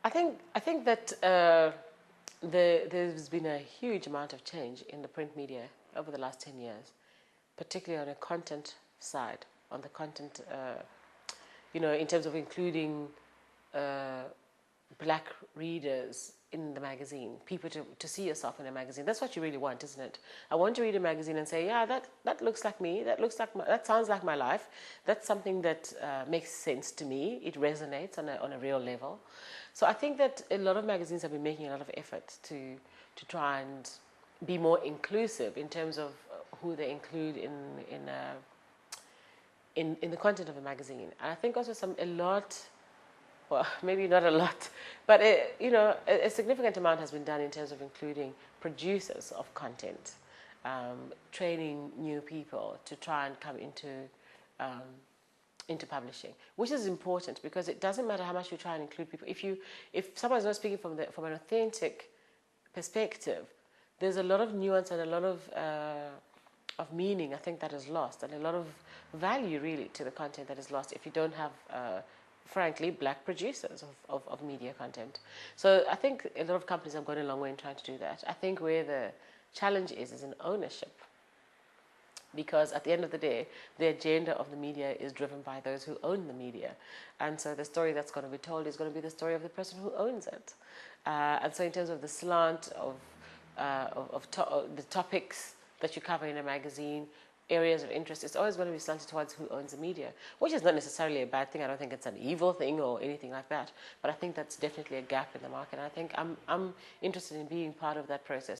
I think that there's been a huge amount of change in the print media over the last 10 years, particularly on a content side, on the content, in terms of including uh, black readers in the magazine, people to see yourself in a magazine. That's what you really want, isn't it? I want to read a magazine and say, yeah, that looks like me, that sounds like my life, that's something that makes sense to me, it resonates on a real level. So I think that a lot of magazines have been making a lot of effort to try and be more inclusive in terms of who they include in the content of a magazine. And I think also a lot, well, maybe not a lot, but a significant amount has been done in terms of including producers of content, training new people to try and come um, into publishing, which is important because it doesn't matter how much you try and include people. If someone's not speaking from an authentic perspective, there's a lot of nuance and a lot of meaning, I think, that is lost, and a lot of value really to the content that is lost if you don't have frankly black producers of media content. So I think a lot of companies have gone a long way in trying to do that. I think where the challenge is in ownership, because at the end of the day, the agenda of the media is driven by those who own the media. And so the story that's going to be told is going to be the story of the person who owns it. And so in terms of the slant of the topics that you cover in a magazine, areas of interest, it's always going to be slanted towards who owns the media, which is not necessarily a bad thing. I don't think it's an evil thing or anything like that. But I think that's definitely a gap in the market. And I think I'm interested in being part of that process.